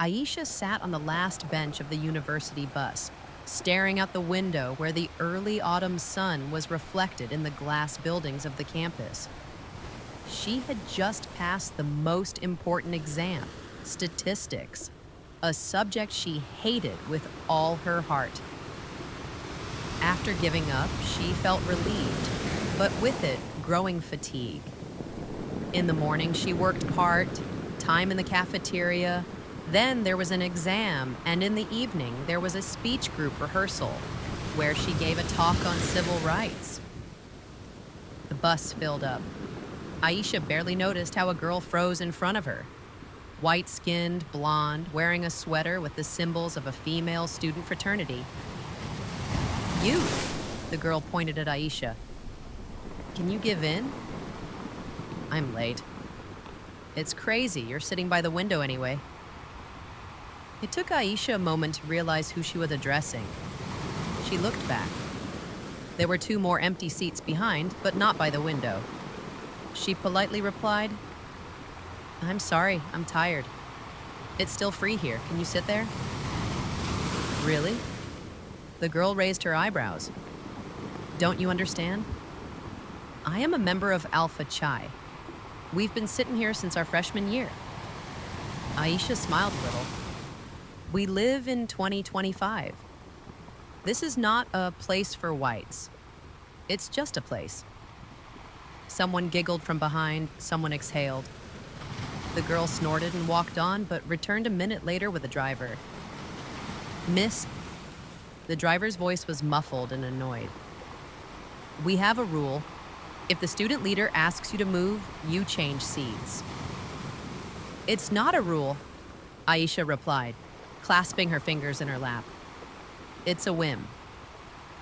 Aisha sat on the last bench of the university bus, staring out the window where the early autumn sun was reflected in the glass buildings of the campus. She had just passed the most important exam, statistics, a subject she hated with all her heart. After giving up, she felt relieved, but with it, growing fatigue. In the morning, she worked part-time in the cafeteria. Then there was an exam, and in the evening, there was a speech group rehearsal where she gave a talk on civil rights. The bus filled up. Aisha barely noticed how a girl froze in front of her. White-skinned, blonde, wearing a sweater with the symbols of a female student fraternity. You, the girl pointed at Aisha. Can you give in? I'm late. It's crazy, you're sitting by the window anyway. It took Aisha a moment to realize who she was addressing. She looked back. There were two more empty seats behind, but not by the window. She politely replied, I'm sorry, I'm tired. It's still free here. Can you sit there? Really? The girl raised her eyebrows. Don't you understand? I am a member of Alpha Chi. We've been sitting here since our freshman year. Aisha smiled a little. We live in 2025. This is not a place for whites. It's just a place. Someone giggled from behind, someone exhaled. The girl snorted and walked on, but returned a minute later with a driver. Miss, the driver's voice was muffled and annoyed. We have a rule. If the student leader asks you to move, you change seats. It's not a rule, Aisha replied, clasping her fingers in her lap. It's a whim.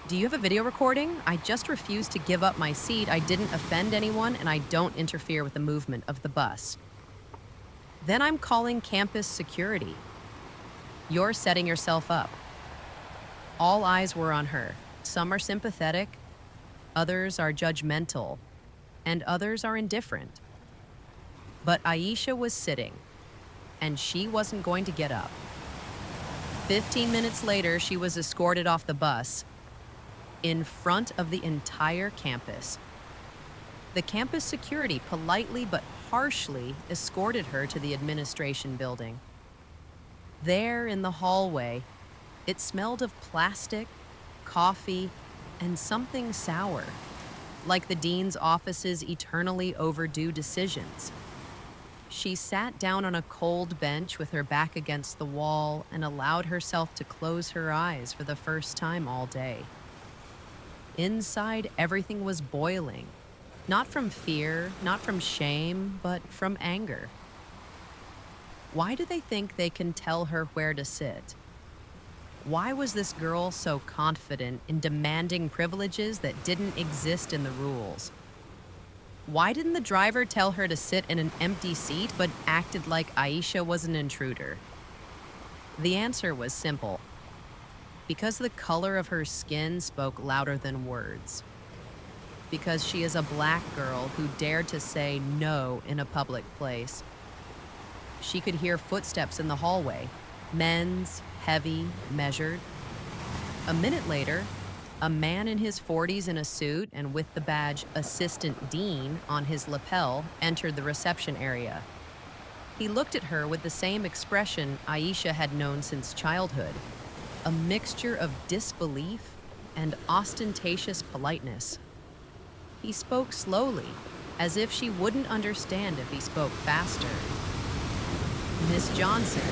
Do you have a video recording? I just refused to give up my seat. I didn't offend anyone, and I don't interfere with the movement of the bus. Then I'm calling campus security. You're setting yourself up. All eyes were on her. Some are sympathetic, others are judgmental, and others are indifferent. But Aisha was sitting, and she wasn't going to get up. 15 minutes later, she was escorted off the bus in front of the entire campus. The campus security politely but harshly escorted her to the administration building. There in the hallway, it smelled of plastic, coffee, and something sour, like the dean's office's eternally overdue decisions. She sat down on a cold bench with her back against the wall and allowed herself to close her eyes for the first time all day. Inside, everything was boiling, not from fear, not from shame, but from anger. Why do they think they can tell her where to sit? Why was this girl so confident in demanding privileges that didn't exist in the rules? Why didn't the driver tell her to sit in an empty seat but acted like Aisha was an intruder? The answer was simple. Because the color of her skin spoke louder than words. Because she is a black girl who dared to say no in a public place. She could hear footsteps in the hallway, men's, heavy, measured. A minute later, a man in his 40s in a suit and with the badge Assistant Dean on his lapel entered the reception area. He looked at her with the same expression Aisha had known since childhood, a mixture of disbelief and ostentatious politeness. He spoke slowly, as if she wouldn't understand if he spoke faster. Miss Johnson,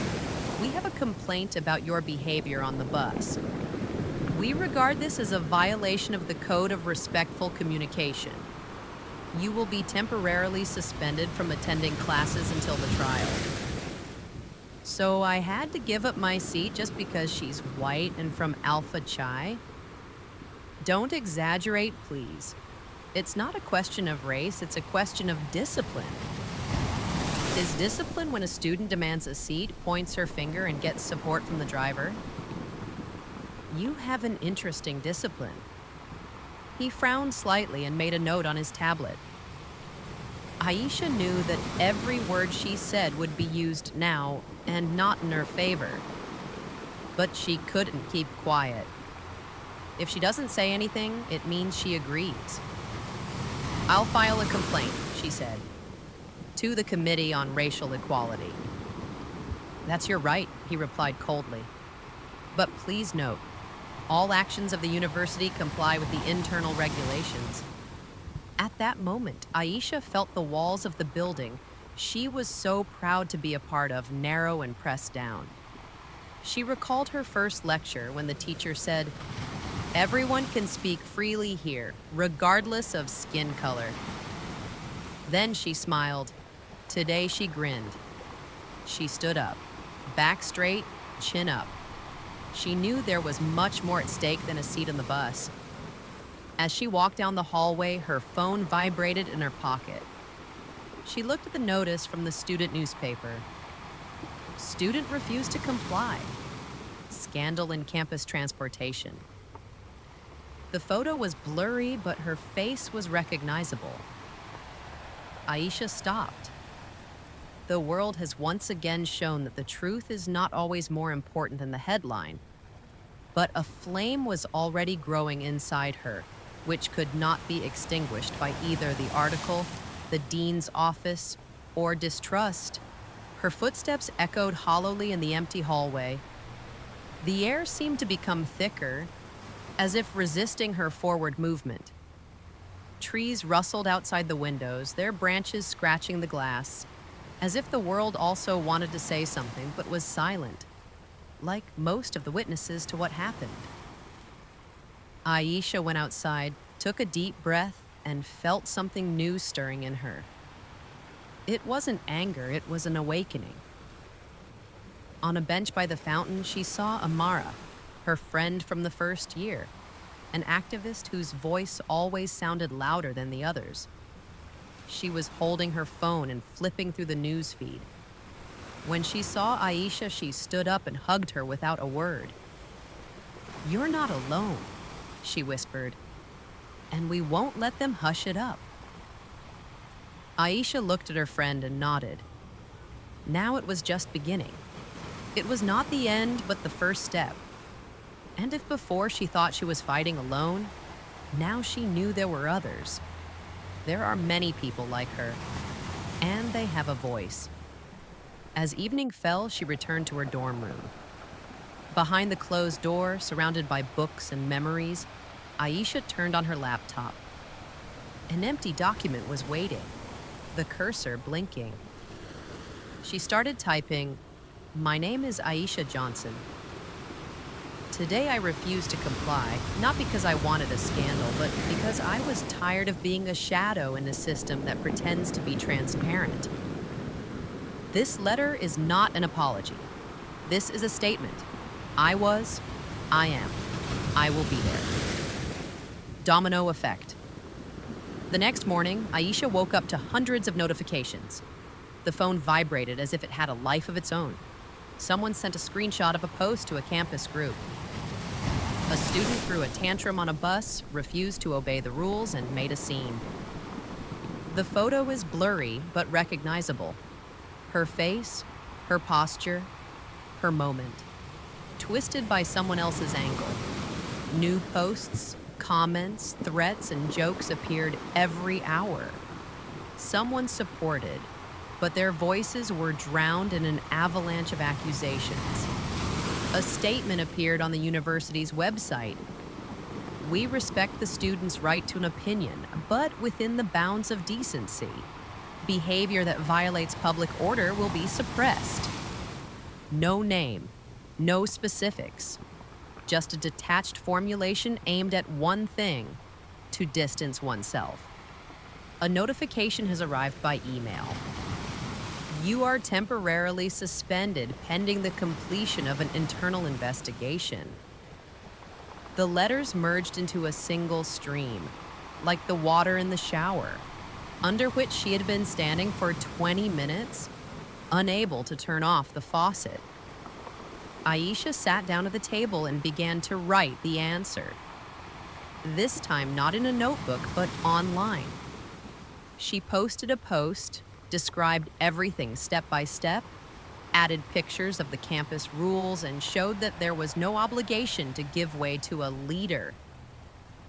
we have a complaint about your behavior on the bus. We regard this as a violation of the Code of Respectful Communication. You will be temporarily suspended from attending classes until the trial. So I had to give up my seat just because she's white and from Alpha Chi? Don't exaggerate, please. It's not a question of race, it's a question of discipline. Is discipline when a student demands a seat, points her finger, and gets support from the driver? You have an interesting discipline. He frowned slightly and made a note on his tablet. Aisha knew that every word she said would be used now and not in her favor. But she couldn't keep quiet. If she doesn't say anything, it means she agrees. "I'll file a complaint," she said, "to the Committee on Racial Equality." "That's your right," he replied coldly. "But please note, all actions of the university comply with the internal regulations." At that moment, Aisha felt the walls of the building she was so proud to be a part of narrow and pressed down. She recalled her first lecture when the teacher said, "Everyone can speak freely here, regardless of skin color." Then she smiled. Today she grinned. She stood up, back straight, chin up. She knew there was much more at stake than a seat on the bus. As she walked down the hallway, her phone vibrated in her pocket. She looked at the notice from the student newspaper. Student refused to comply. Scandal in campus transportation. The photo was blurry, but her face was recognizable. Aisha stopped. The world has once again shown that the truth is not always more important than the headline. But a flame was already growing inside her, which could not be extinguished by either the article, the dean's office, or distrust. Her footsteps echoed hollowly in the empty hallway. The air seemed to become thicker, as if resisting her forward movement. Trees rustled outside the windows, their branches scratching the glass, as if the world also wanted to say something but was silent, like most of the witnesses to what happened. Aisha went outside, took a deep breath, and felt something new stirring in her. It wasn't anger, it was an awakening. On a bench by the fountain, she saw Amara, her friend from the first year, an activist whose voice always sounded louder than the others. She was holding her phone and flipping through the news feed. When she saw Aisha, she stood up and hugged her without a word. "You're not alone," she whispered, "and we won't let them hush it up." Aisha looked at her friend and nodded. Now it was just beginning. It was not the end, but the first step. And if before she thought she was fighting alone, now she knew there were others. There are many people like her, and they have a voice. As evening fell, she returned to her dorm room. Behind the closed door, surrounded by books and memories, Aisha turned on her laptop. An empty document was waiting, the cursor blinking. She started typing, "My name is Aisha Johnson. Today I refused to comply, not because I wanted a scandal, but because I was tired of being a shadow in a system that pretends to be transparent. This letter is not an apology. This is a statement. I was, I am, I will be there." Domino effect. The next morning, Aisha woke up to hundreds of notifications. The phone vibrated as if it had a life of its own. Someone sent a screenshot of a post to a campus group. A student threw a tantrum on a bus, refused to obey the rules, and made a scene. The photo is blurry but recognizable. Her face, her posture, her moment. Twisted by someone else's angle. New posts, comments, threats, and jokes appeared every hour. Someone supported, but their voices were drowned in an avalanche of accusations. A statement appeared on the university's website. "We respect the students' right to an opinion, but within the bounds of decency. Behavior that violates public order will be suppressed." No name, no specifics, just a detached formulation aimed at one thing: to distance oneself. A notification has arrived by email. "You are temporarily suspended pending the completion of an internal investigation." The letters merged into a single stream, like the water in the shower, under which she had been standing for 20 minutes, unable to turn off the faucet. Aisha sat down at the table and began to write the answer. This time not in a notebook, but online. She posted a post, described everything step by step, added pictures of the campus rules, and showed that there was no obligation to give way to a leader.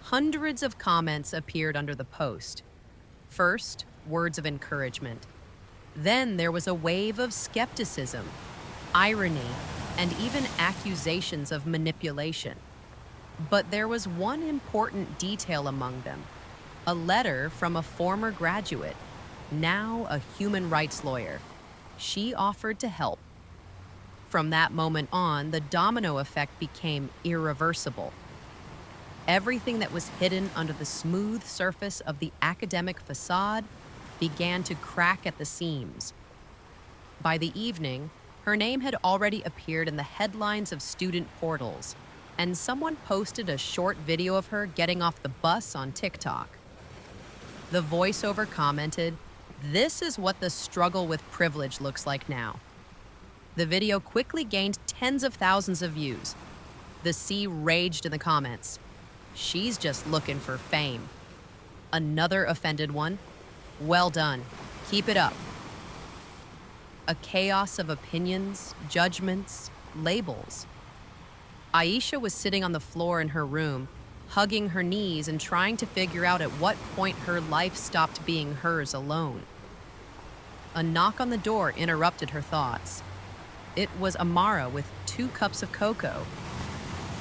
Hundreds of comments appeared under the post. First, words of encouragement. Then there was a wave of skepticism, irony, and even accusations of manipulation. But there was one important detail among them: a letter from a former graduate, now a human rights lawyer. She offered to help. From that moment on, the domino effect became irreversible. Everything that was hidden under the smooth surface of the academic facade began to crack at the seams. By the evening, her name had already appeared in the headlines of student portals, and someone posted a short video of her getting off the bus on TikTok. The voiceover commented, "This is what the struggle with privilege looks like now." The video quickly gained tens of thousands of views. The sea raged in the comments. "She's just looking for fame." Another offended one, "Well done. Keep it up." A chaos of opinions, judgments, labels. Aisha was sitting on the floor in her room, hugging her knees and trying to figure out at what point her life stopped being hers alone. A knock on the door interrupted her thoughts. It was Amara with 2 cups of cocoa.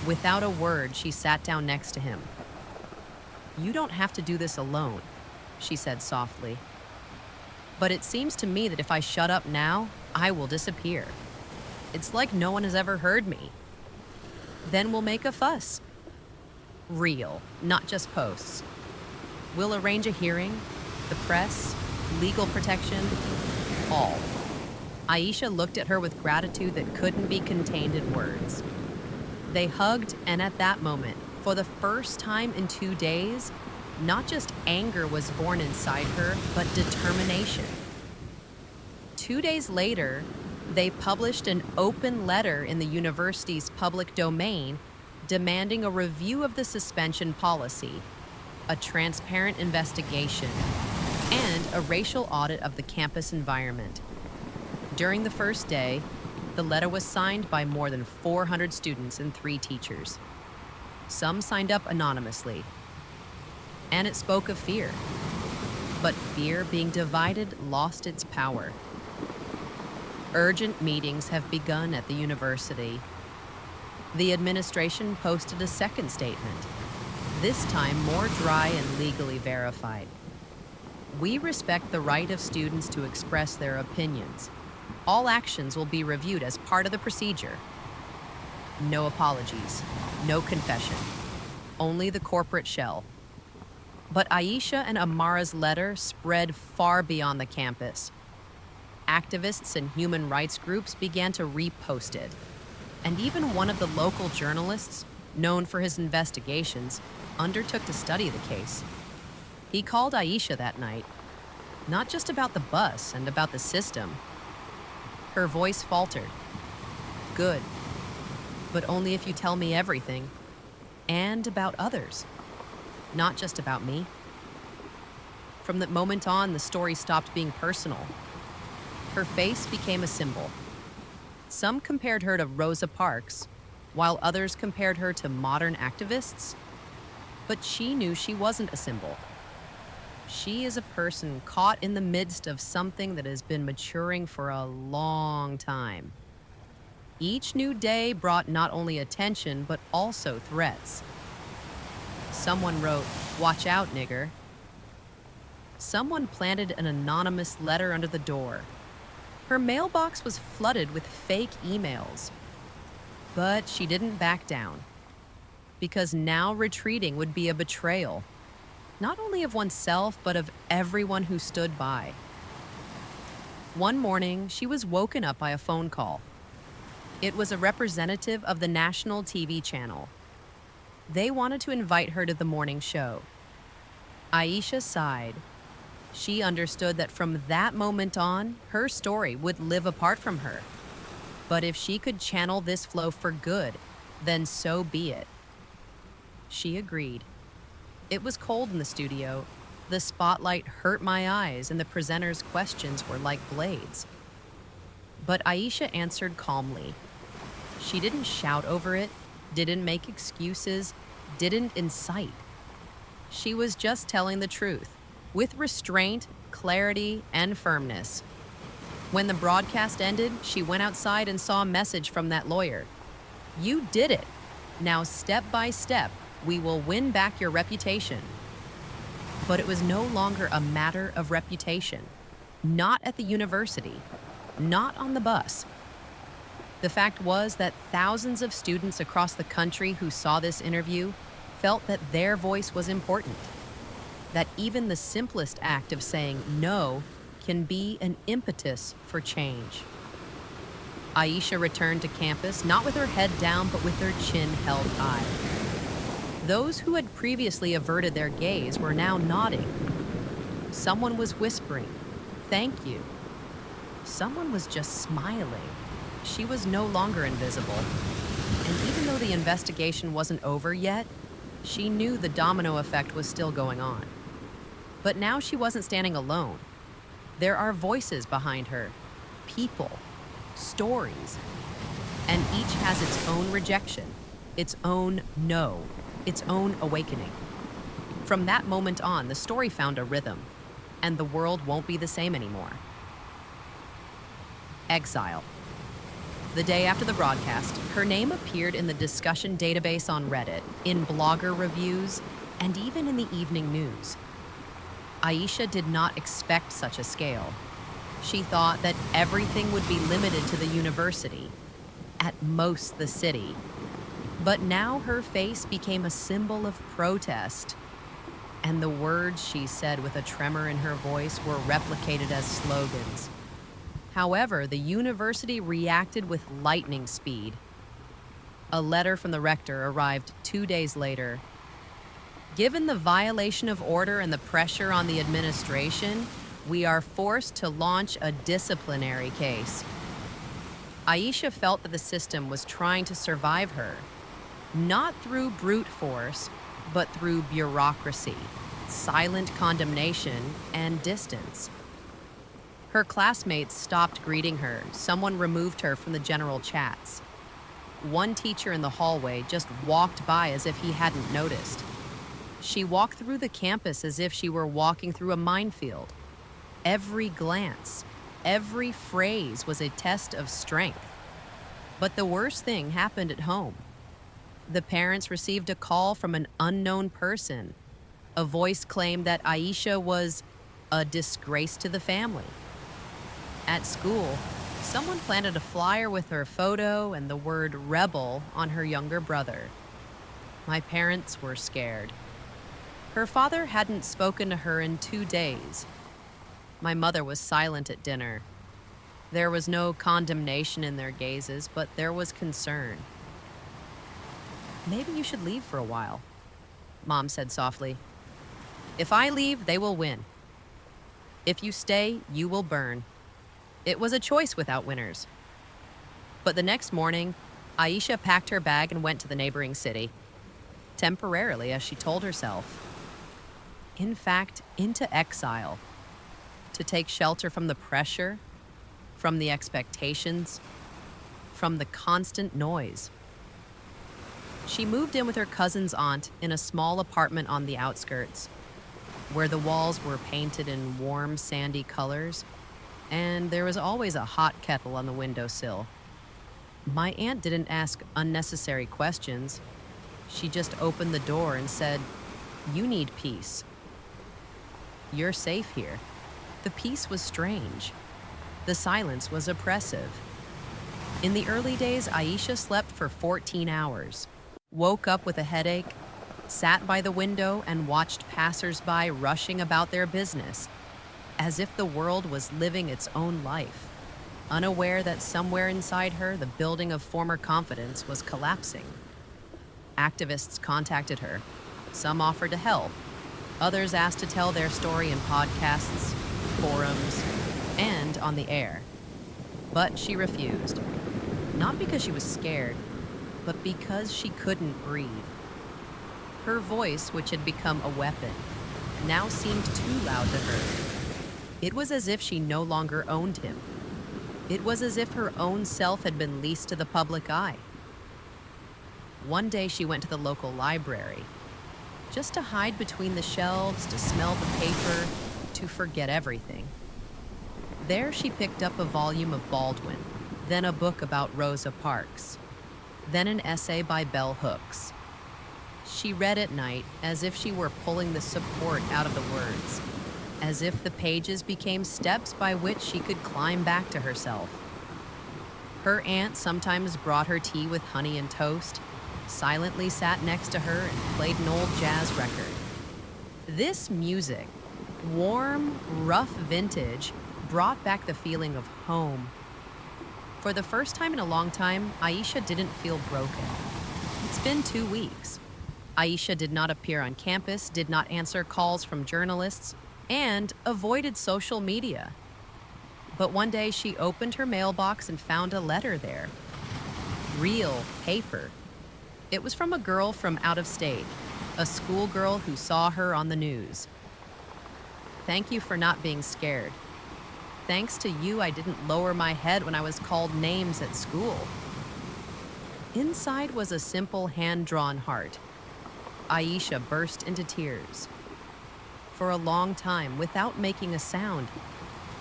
Without a word, she sat down next to him. "You don't have to do this alone," she said softly. "But it seems to me that if I shut up now, I will disappear. It's like no one has ever heard me. Then we'll make a fuss. Real, not just posts. We'll arrange a hearing, the press, legal protection, all." Aisha looked at her with gratitude that couldn't be contained in words. They hugged, and at that moment, for the first time in 2 days, not just anger was born inside her, but determination. 2 days later, they published an open letter in the university's public domain demanding a review of the suspension policy, a transparent investigation, and a racial audit of the campus environment. During the first day, the letter was signed by more than 400 students and 3 teachers. Some signed up anonymously, and it spoke of fear. But fear, being divided, lost its power. Urgent meetings have begun at the university. The administration posted a second statement, this time more dry and legally verified. "We respect the right of students to express their opinions. All actions will be reviewed as part of the procedure. No apologies, no confession, only the corporate shell." But Aisha and Amara's letter spread far beyond the campus. Activists and human rights groups began to repost it. And even one of the local journalists, known for his investigations, undertook to study the case. He called Aisha that night, not just about the bus and about the system. Her voice faltered. "Good, but only if you tell me everything, and about others, not just about me." From that moment on, the story stopped being personal. Her face became a symbol. Some compared her to Rosa Parks, while others compared her to modern activists. But she knew she wasn't a symbol. She is a person caught in the midst of something that has been maturing for a long time. Each new day brought not only attention, but also threats. Someone wrote, "Watch out, nigger." Someone planted an anonymous letter under the door. Her mailbox was flooded with fake emails. But she didn't back down, because now retreating would be a betrayal, not only of oneself, but of everyone who stood by. One morning, she was woken up by a phone call. It was a representative of the national TV channel. They wanted to invite her to the morning show. Aisha sighed. She understood that from that moment on, her story would live apart from her. But if she could channel this flow for good, then so be it. She agreed. It was cold in the studio. The spotlight hurt my eyes, and the presenter's questions were like blades. But Aisha answered calmly. She didn't shout over it, didn't make excuses, didn't incite. She was just telling the truth, with restraint, clarity, and firmness. When the broadcast ended, she went outside and saw a message from that lawyer. You did it. Now, step by step, we will win back your reputation. But it was no longer a matter of reputation. Not at the university. Not on the bus. The fact was that thousands of students across the country who saw this interview felt that their voice was important. That even the simplest act of saying no can be an impetus for change. Aisha returned to campus not with her head down, but with her chin held high. Those who had previously averted their gaze were now nodding. Someone was whispering, "Thank you." Someone was just smiling. She was no longer invisible. And even though the investigation wasn't over yet, she knew the domino effect was still going on. But now she wasn't standing alone. There are voices behind her, people, stories, and each has its own rejection, its own no, its own awakening. From that moment on, the story found a rhythm, and the world won't be the same anymore. Exile. The day after the broadcast, her name appeared in the discussion database on Reddit, in blogger reviews, and even in the evening news. Aisha did not expect such a scale. She thought that everything would be limited to the university, at most the city. But now her face became a symbol of protest, and the words she said with a tremor in her voice were replicated as slogans. However, the university reacted with lightning speed. A letter from the rector arrived 2 days later. Given the violation of order and the pressure on the administration, we are forced to launch a disciplinary case. Aisha felt that the system was trying to survive her, not through brute force, but through bureaucracy, silent condemnation, and distance. Her classmates stopped greeting her. Someone removed her from the general chats. One teacher in the hallway just walked by as if he hadn't noticed. She walked through the campus as if she were walking through a minefield. Every glance, every phrase was a test of strength. But the worst thing happened at home. The parents received a call from an unknown person. A voice claimed that Aisha was a disgrace to the family. At school, someone planted a flyer with her photo and the word rebel on her younger brother. My parents were scared. Her father hadn't spoken to her in 2 days. My mother was silent at dinner. There was no condemnation in their gazes, but there was concern. Maybe you should leave for a while, Mom said softly. If I leave, they will win. If you stay, you will burn. It was a choice without winners. But the next morning, Aisha packed her bag and went to the neighboring city. Temporarily, as she told herself. In fact, into exile. To take shelter from the pressure, from the expectations, from the constant noise. She moved in with her cousin's aunt in a small apartment on the outskirts, where the walls were painted in warm, sandy colors, and there was always a hot kettle on the windowsill. My aunt didn't ask unnecessary questions. She just opened the door and said, "You need peace. You're safe here." The peace was strange. The silence was oppressive. In the early days, Aisha slept for 14 hours, woke up with a headache, sat by the window and watched passersby rushing about their business, as if the world was living its own life, unaware that somewhere inside her the building of former confidence was collapsing. Activists contacted her. Some offered to help. Others asked to tell their story in podcasts, forums, and on the air. But she refused. Not because she was scared, but because she couldn't breathe. Her voice, which had become a weapon, now seemed too loud to her. It was as if she no longer owned him. It was as if her own self had been leased to the public eye. One day she went to the local library, just to hide between the shelves, to smell the paper, to forget everything. There she picked up a volume of Baldwin, then a book about Rosa Parks, then an essay by Bell Hooks. She read at night as if she were pulling the support out of the words, as if the pages became steps by which she could climb back to herself. Her aunt sometimes brought her tea with honey and toast, silently sat next to her and played an old jazz record. This music, warm, rough vintage, brought back the feeling of home. For the first time in a long time, Aisha didn't feel broken. It's been 2 weeks. Aisha did not appear on campus, did not answer calls from journalists, and avoided social media. But one day she opened her mailbox and found a letter there. Real paper. It was from a girl from out of state, a schoolgirl who saw her on the news. Thank you for not being scared. Thanks to you, I didn't lower my head when I was called names at school. Inside was a simple hand-drawn heart. Aisha burst into tears. For a long time, without making a sound,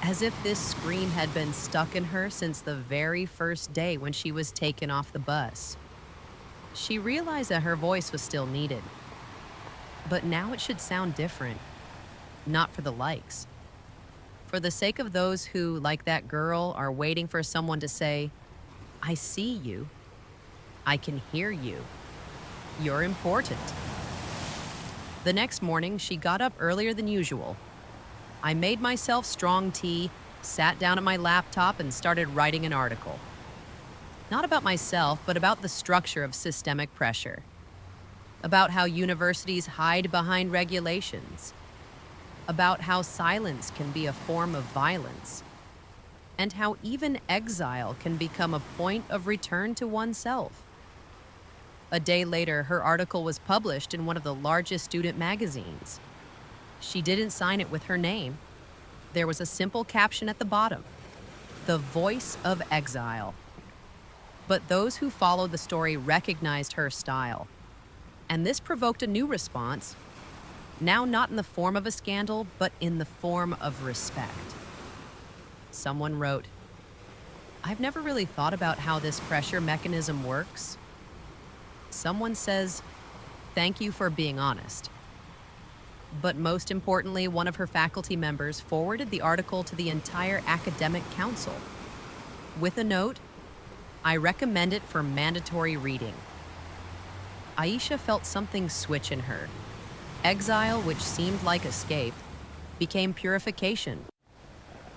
as if this scream had been stuck in her since the very first day when she was taken off the bus. She realized that her voice was still needed. But now it should sound different. Not for the likes. For the sake of those who, like that girl, are waiting for someone to say, I see you. I can hear you. You're important. The next morning, she got up earlier than usual. I made myself strong tea, sat down at my laptop, and started writing an article. Not about myself, but about the structure of systemic pressure. About how universities hide behind regulations. About how silence can be a form of violence. And how even exile can become a point of return to oneself. A day later, her article was published in one of the largest student magazines. She didn't sign it with her name. There was a simple caption at the bottom, "The Voice of Exile." But those who followed the story recognized her style. And this provoked a new response, now not in the form of a scandal, but in the form of respect. Someone wrote, I've never really thought about how this pressure mechanism works. Someone says, thank you for being honest. But most importantly, one of her faculty members forwarded the article to the entire academic council. With a note, I recommend it for mandatory reading. Aisha felt something switch in her. Exile, which seemed like escape, became purification.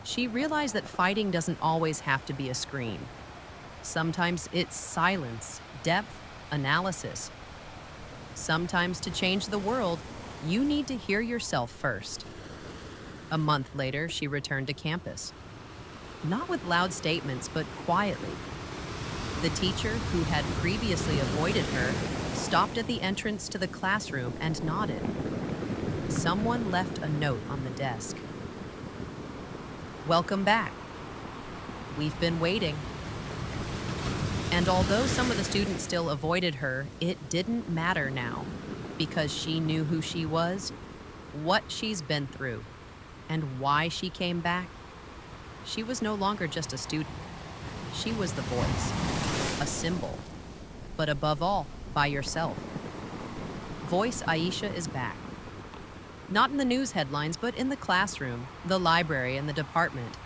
She realized that fighting doesn't always have to be a scream. Sometimes it's silence, depth, analysis. Sometimes to change the world, you need to hear yourself first. A month later, she returned to campus. Not with loud statements, but quietly. The teacher, who had previously avoided her, stopped at the entrance to the classroom and nodded. Someone left a note on the desk. Welcome back. We've been waiting. And although some of the students still avoided her, it didn't matter now, because she knew who she was, what she's been through, and why she came back. She was no longer just a student. She was the voice, a symbol, but above all, by yourself. Voice Aisha is back. Not in the news headlines, but in the classroom, the library, and the department.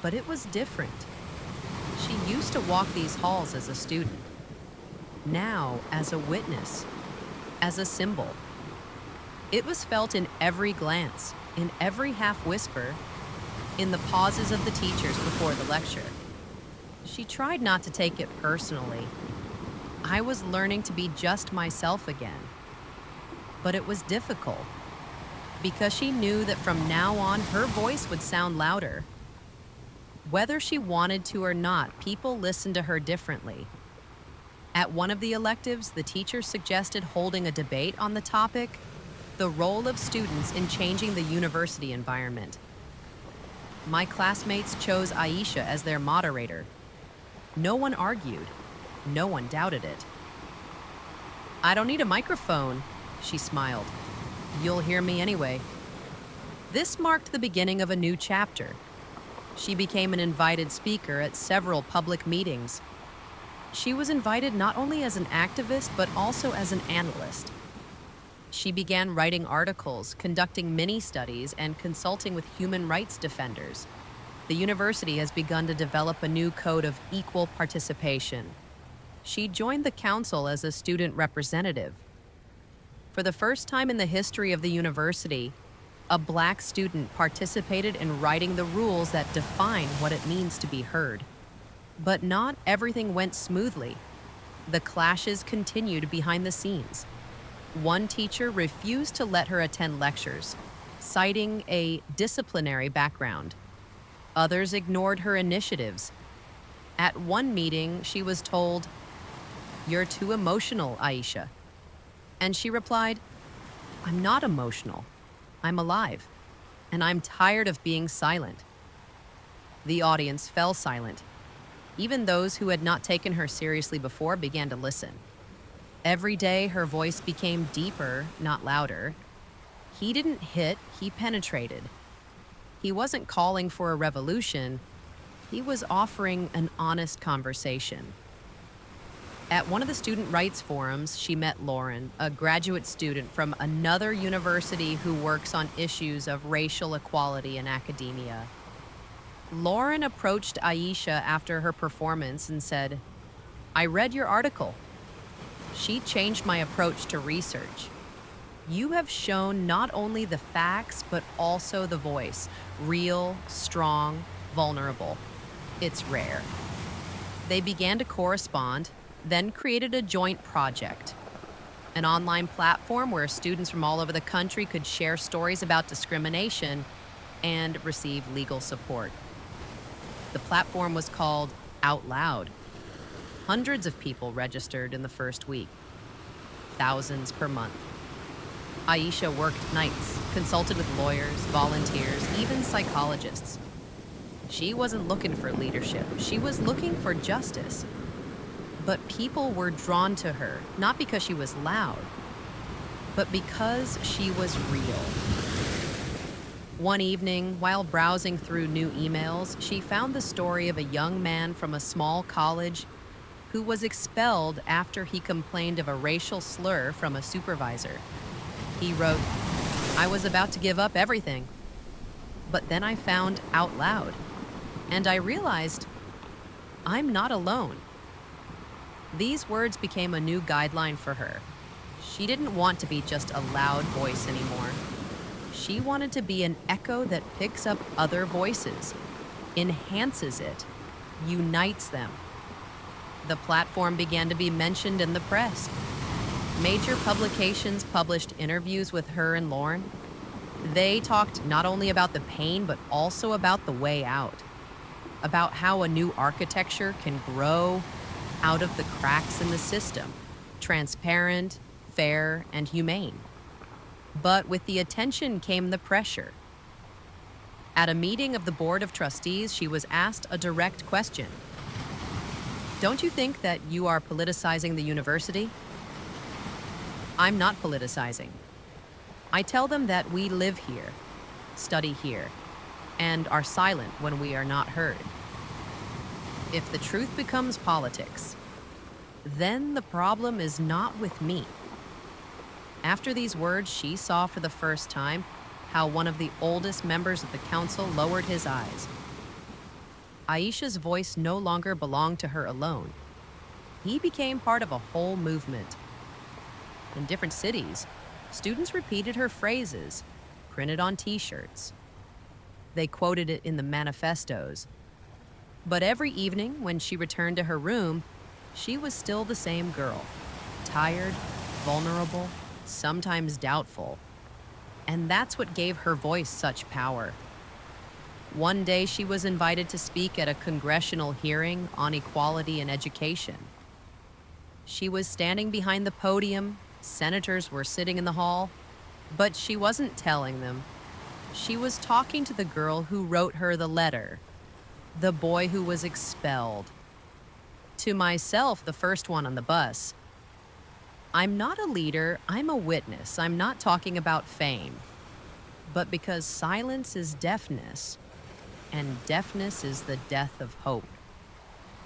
But it was different. She used to walk these halls as a student. Now, as a witness, as a symbol. It was felt in every glance, in every half-whisper, in the pauses of the teachers before the lecture. She tried not to take it personally. I was learning to be just myself again. But it was difficult, because she knew that from now on, her voice would sound louder. Whether she wanted to or not, people listened to her differently. At one of the electives, the teacher suggested holding a debate on the topic, the role of students in changing the university environment. My classmates chose Aisha as their moderator. No one argued. No one doubted it. I don't need a microphone, she smiled. You'll hear me anyway. This marked the beginning of a new chapter. She became an invited speaker at several public meetings. She was invited not only as an activist, but also as an analyst. She began writing articles, conducting mini-studies, and consulting with human rights defenders. The university has begun to develop a new code of equal participation. She joined the council as a student representative. For the first time in the history of the university, a Black student participated in writing the rules that define what it means to be heard. But not everything went smoothly. The clashes continued behind the scenes. One teacher refused to let her attend lectures, citing a disciplinary background. Others ignored her initiatives. At one meeting, she was told, "You're too emotional, Aisha." And she replied, "I'm not emotional. I'm alive, and I'm tired of being silent." The audience fell silent. Even those who had not taken her seriously before began to listen. Every day, her voice became deeper, not louder. He didn't hit, he penetrated. He wasn't calling for a revolution, he was offering an honest conversation. At one of the student rights forums, she met Lauren, a graduate student from another university who works on issues of racial equality in academia. Lauren approached Aisha after her performance and said, "I read your article. She changed my approach to research. You have shown not only the facts, but also the voice, real, strong, vulnerable. It's rare." They began to correspond, then created a joint project, an online platform where students from all over the country could share stories about discrimination and receive legal support. The platform was called Out Loud. Hundreds of people registered in the first week, thousands per month. Aisha worked nights, consulted with lawyers, volunteers, even psychologists. She wasn't looking for leadership, she was looking for justice. But people were drawn to her, not because she was loud, but because she was real. One evening, while browsing through new emails, she found the story of a young man from a small college who was expelled after he complained of a racial slur from a supervisor. He wrote, "I was about to give up everything, but then I found Out Loud, and I realized I'm not alone." These words became a new guideline for her. She didn't want to be just a loud voice anymore. She wanted to be an echo that picks up other voices, enhances it, unites them. The platform began to be mentioned in the press. Major publications published interviews with her and Lauren. They talked not only about the pain, but also about the way out, about how a new architecture can grow out of the cracks in the system, transparent, fair, and humane. But with the attention came the pressure. At a meeting of the Board of Trustees, she was asked a direct question. "Don't you think that you are politicizing the university?" "I'm not politicizing. I tell them that we live here, study here, and are silent when we are not heard. If the truth becomes politics, then the problem is not with me." After these words, she saw for the first time how one of the oldest members of the council lowered his eyes. Aisha's voice no longer belonged to her alone. He became part of a whole movement. In different cities, students repeated her phrases, printed on t-shirts. They quoted it in the manifestos. But every evening, when she returned to her room, she was still the same girl, tired, vulnerable, sometimes doubtful. And that's what gave her voice such power. One day, she was invited to speak at a congressional hearing on equality in education. She was standing behind the podium, senators were sitting in the hall, but she wasn't telling them. She was talking to the girl who wrote her the letter, the boy who was expelled. To myself, the first one on the bus, I'm not a leader, I'm a witness. I'm not talking about fame. But because silence is deafness, and deafness is the death of hope.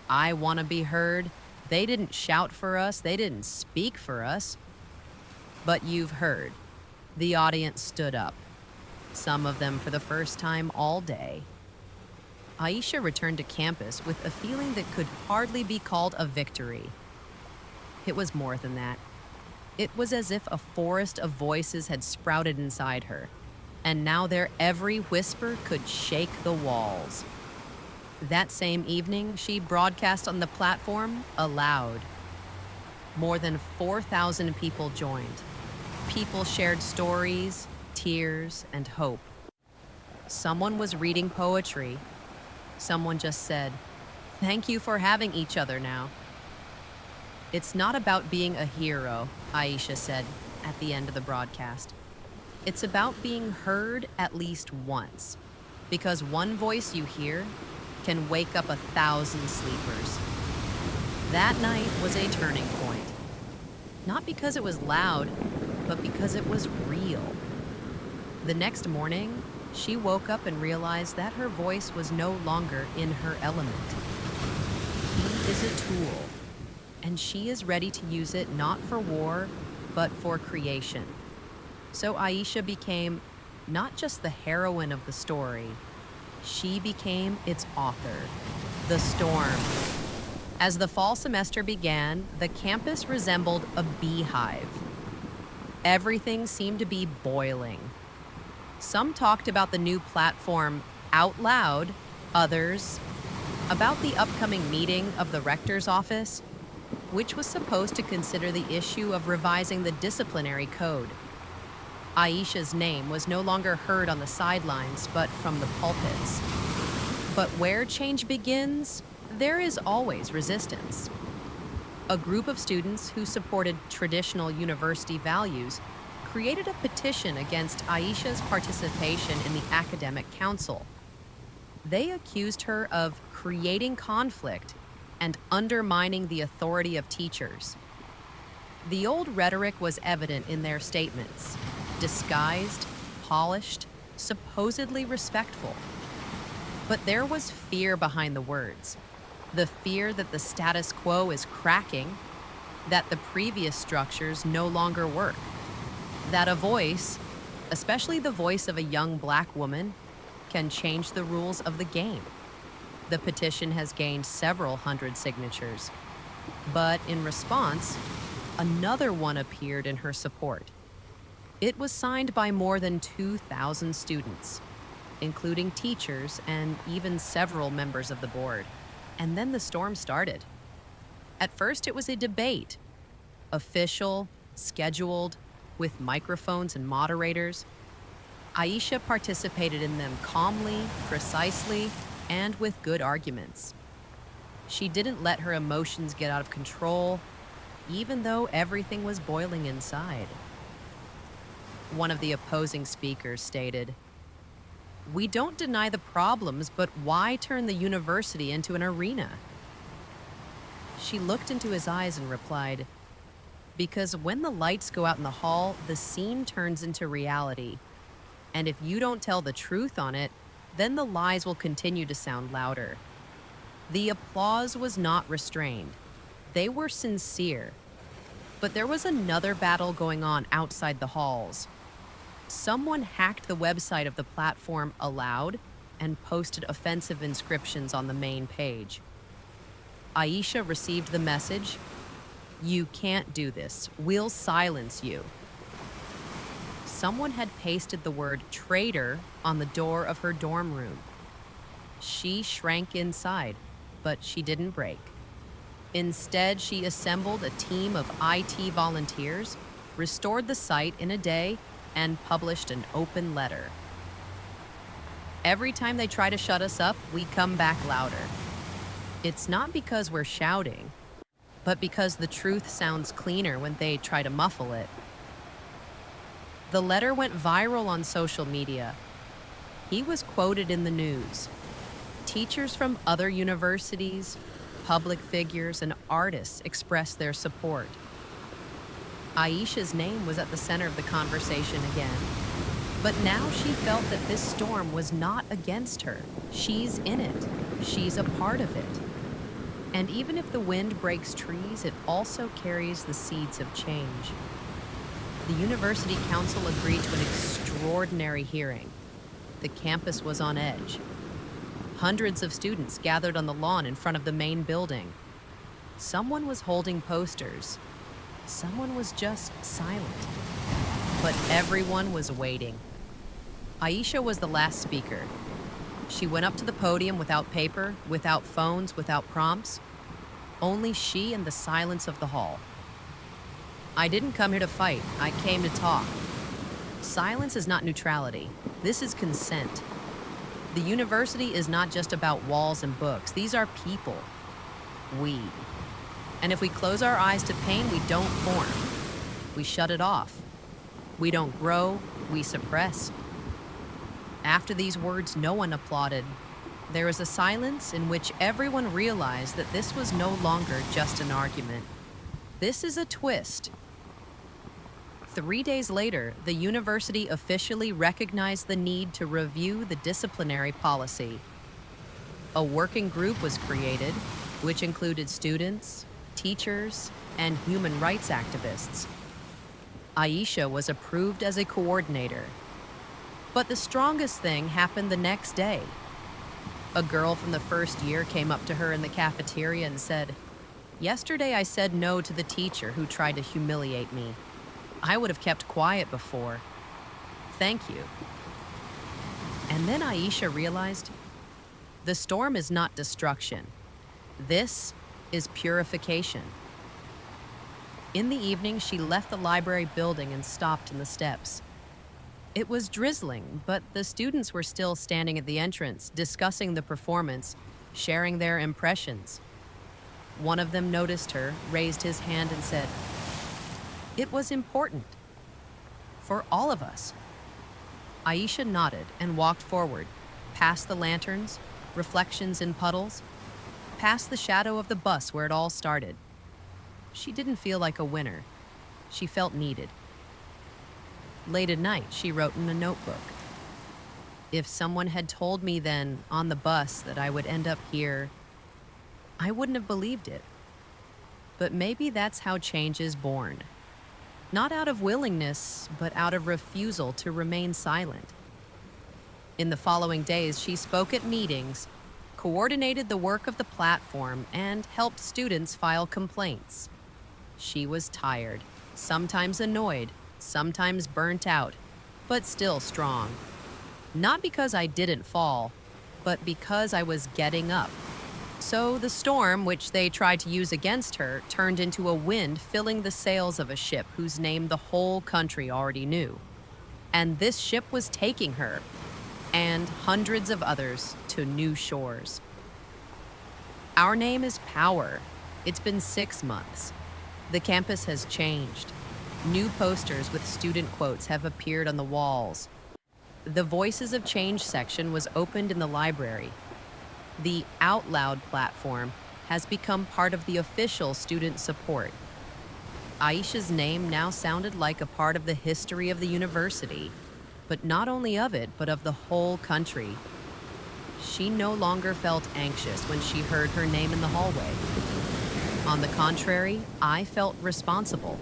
I want to be heard. They didn't shout for us, they didn't speak for us. But you've heard. The audience stood up, some of them for the first time all day. Aisha returned to campus with a feeling that could hardly be called a victory. It was more than that. It was as if a forest of voices had sprouted inside her, and now their every whisper could shake the walls. That same evening, she broadcast on the platform aloud. More than 4,000 people joined. People shared stories, tears, and hope. Someone was reading poetry. Someone just said, "Thank you for having each other now." It's not about being a hero, Aisha said at the end of the broadcast. It's about being heard at least once, because one voice you hear can wake up 1,000 sleepers. That night was a turning point. Not because it was loud, but because it was real. The next morning, she woke up and realized that her voice was no longer in her element. He is a tool, and she is ready to use it not for war, but for creation. So Aisha became not just the heroine of the story, she became its author, the storm. As the fall semester began, the campus resembled a beehive. Everything seemed to be boiling. Some talked about the new platform out loud, others about the upcoming meeting of the rector's office, which was supposed to consider the issue of revising the disciplinary code. Aisha's name was no longer heard on the sidelines, but from the pulpits. But where change begins, there is always resistance. A group of students who supported traditional university values created a petition against Aisha's participation in the academic council. They accused her of creating conflict and undermining the authority of teachers. The old rhetoric was evident in their statements: disguised, polished, supposedly respectful. But there was fear behind the words. The fear that the status quo is cracking, that the previous structures no longer work, that a voice, especially the voice of a young Black woman, can change the rules of the game. The petition has gained several hundred signatures, but in response, another one appeared in her support. It was signed by more than 2,000 students, including teachers and even several members of the board. And then the storm started. At first, it was a debate, official, scheduled, with microphones and moderators. Aisha participated in them calmly, precisely, and with good arguments. She didn't let her emotions get out of control, even though everything was boiling inside. One of the opposing speakers stated, "We don't deny the problems, but why turn the university into an arena?" She looked into his eyes and replied, "Because when the lights go out in the hall, the scene turns into reality. And if you don't tell the truth on it, then the lies will continue to sound louder." The applause was not restrained. They were sincere. But there was another battle going on outside the halls. Someone hacked the website of the platform aloud and posted offensive inscriptions on the main page. Aisha received the message, "You can't do this. We'll silence you." Someone had pasted the word traitor on the door of her dorm room. She shrank inside, but she didn't break. Instead, she assembled a team of IT volunteers, restored the site in a day, and published an open letter. Every time they try to shut us up, we come back louder. It's not because we're shouting, but because the truth sounds cleaner when they try to muffle it. The letter went viral on social media. He was quoted in the news. Teachers from other universities, public figures, and artists expressed their support. Aisha's name was at the center of the conversation again. But now she felt that this storm was not against her. She's in it. She's a part of it. And even if the wind breaks trees, it also carries the seeds of change. The University Council agreed to an extraordinary hearing. The campus was on edge. Hundreds of students gathered on the lawn in front of the main building. Someone was holding posters. Someone was just silent. But everyone was waiting. Aisha was the last speaker. She went up to the podium without paper, without phones, without prompts. Only she and the silence of the hall. I didn't come here to fight. I came to talk. Silence is not neutrality. This is consent. The university is not just about walls and books. These are people. We. And if we close our eyes to pain, we don't form. We shut it off. We don't grow, we suppress. After these words, no one applauded. There was a silence in which everyone realized that this was no longer just an argument. This is a twist. 3 days later, the university officially recognized the need to review the disciplinary policy. A working group was created, which included students, teachers, and human rights activists. Aisha was approved as a coordinator. But the strongest thing happened the next day. A girl from the first year came up to her in the cafeteria and said, "Yesterday I said no to the teacher who tried to humiliate me. I would have kept quiet before. Thank you." And then Aisha realized, the storm is not destruction. This is purification. In the evening, she left the library building and stopped in the steps. It was drizzling, but the students were still standing at the entrance, discussing the performance, sharing their impressions. One of them noticed her, raised his hand, and said, "It was important. For all of us." Aisha nodded and walked forward, past the lanterns, reflections in puddles, past the shadow of the bus where it all started. She didn't feel like a winner. She felt needed. Late at night, she wrote in a notebook, "If someone had told me then, on the bus, that I would end up here, I wouldn't have believed it. But maybe that's how change is born. Not out of willingness, but out of refusal to remain silent." In the following days, she spoke at meetings, coordinated the work of the platform, and helped students file complaints. She was tired, sometimes annoyed, sometimes burnt out, but still strong. Not because I didn't fall, but because I was getting up. So the storm, which they tried to use against her, turned into a wind filling the sails of a ship whose name the whole country already knew. And this ship was taking her, and hundreds of others, to new shores. Our name is Power. It's been 6 months. The campus has changed. New posters with student quotes have appeared on the walls. The Voices of Change section was opened in the library. The Out Loud platform has become part of the official student support. Aisha's name now sounded like a part of the history of the university, but not only of it, but of the whole country. She no longer felt anxious when she heard her name in the hallway. On the contrary, I felt responsible.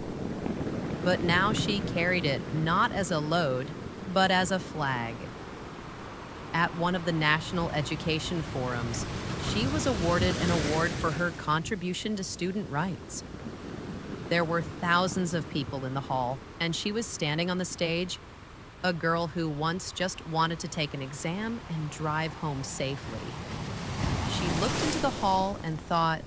But now she carried it not as a load, but as a flag. At one of the National Education Forums, she was awarded an award for her contribution to student rights. There were thousands of people in the hall, and she was standing on the stage, a girl who once just wanted to take an exam and drive home safely. She looked into the hall and thought,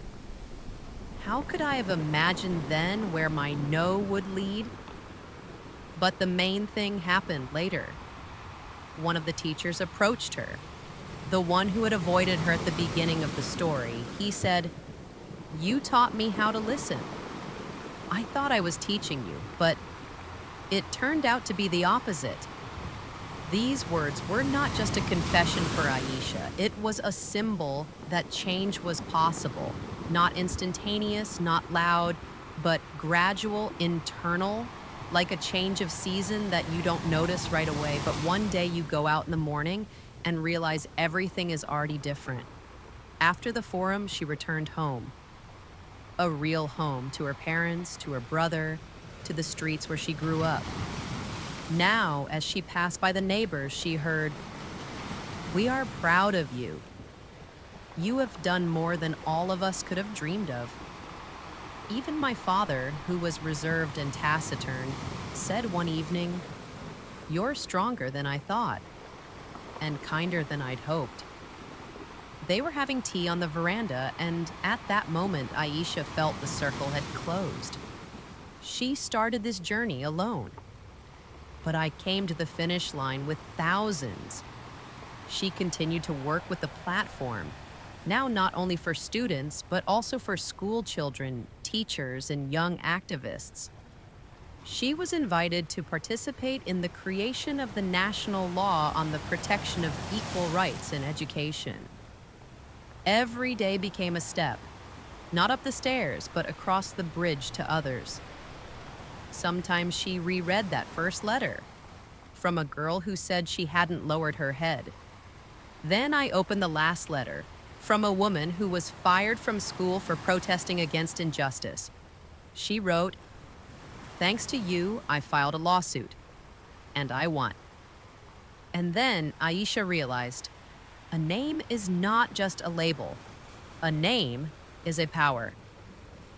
how could I have imagined then where my no would lead? But the main thing happened later. One of the teachers approached her, the one who had avoided her at the beginning of the story. He said, "You taught me how to listen. I thought I was teaching you, but it turned out to be the opposite." These words were not just a confession for Aisha, it was a symbol that change was possible. Not instantaneous, not loud, but gradual, internal, like a change of season that you don't notice right away. But one day you go out in the morning and realize everything is already different. After the forum, she returned home. A real home, to her parents, to her brother, to the streets where she grew up. Now, as she passed by the neighbors, she heard, "We are proud of you. You have done more than all of us could have dreamed of." Even my father, who was reserved and taciturn, said one evening, "You're stronger than I thought, and kinder than I'd hoped." They were having tea on the veranda, and at that moment, Aisha felt the circle had closed. She started this journey alone. But I came to the finish line with thousands. She continued to work with the platform, now not only for students, but also for school children, teachers, and young activists. She was invited to participate in the creation of the national law on the protection of equal rights in education. Every day became a step, not up the stairs, but across the bridge to others. Sometimes she reread that first letter from a girl who said she hadn't lowered her head. Then I opened the last letter from a woman who was fired from school for protesting against injustice. She wrote, "Thanks to you, I filed a lawsuit, and I won." And then Aisha realized, a name is not just a label. A name is a power.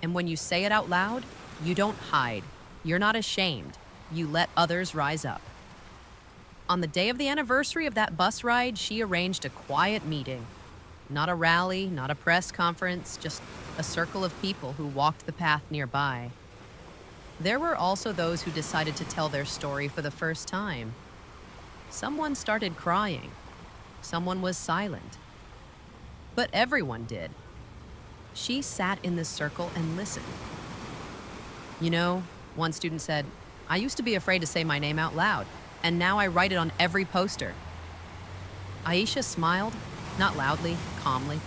And when you say it out loud, you don't hide. You're not ashamed. You let others rise up. On the day of the anniversary of that bus ride, she arranged a quiet meeting. Not a rally, not a press conference, just a circle of people who walked the path nearby. There were also those who decided to tell their story for the first time. Someone started crying. Someone was silent. But everyone did. She sat in the circle and listened. "You know," one student said, "I used to be afraid to say my name out loud, and now I write it on every poster." Aisha smiled, not loudly, calmly.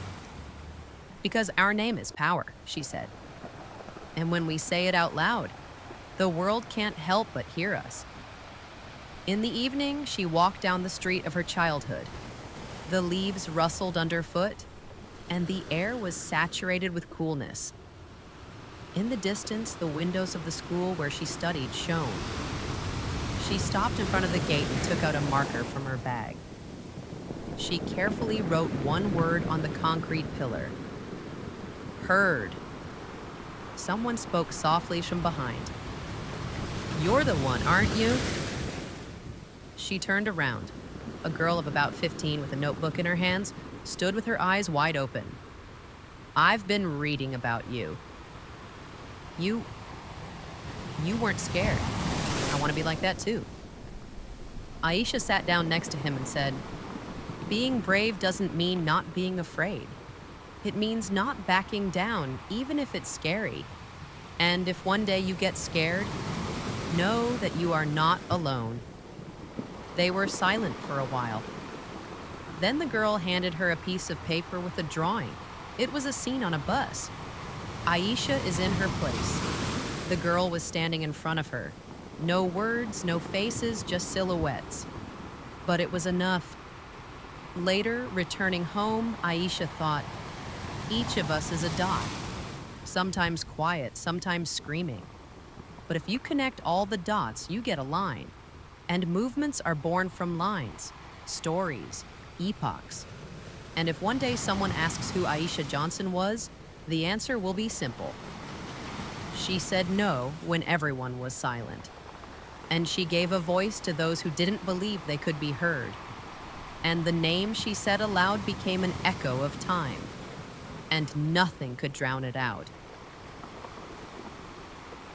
"Because our name is power," she said. "And when we say it out loud, the world can't help but hear us." In the evening, she walked down the street of her childhood. The leaves rustled underfoot, and the air was saturated with coolness. In the distance, the windows of the school where she studied shone. She stopped in front of the gate and took out a marker from her bag. She carefully wrote one word on the concrete pillar. "Heard." Someone spoke softly from behind. "You're the one, aren't you?" She turned around. A girl of about 15 with a notebook in her hands stood with her eyes wide open. "I've been reading about you. You weren't scared. I want to be like that too." Aisha sat down next to him and said, "Being brave doesn't mean not being afraid. It means not backing down, even if it's scary. And if one day you get scared, know that you are not alone." They were silent for a while. Then the girl handed her a piece of paper with a drawing. It was a scene on a bus. Aisha is in her place. The girl was standing in front of her. No words, no faces, just silhouettes. But it was enough. Later, returning home, Aisha thought, each of us is a dot. Sometimes quiet, sometimes screaming. But if you connect all the dots, you get a line. And movements are born from lines, stories, epochs. And if one day someone asks who Aisha Johnson was, the answer will be simple. She said no when everyone was silent. And she gave a voice to those who didn't believe they could be heard. And the name she said aloud became an echo of time. And nothing could drown it out.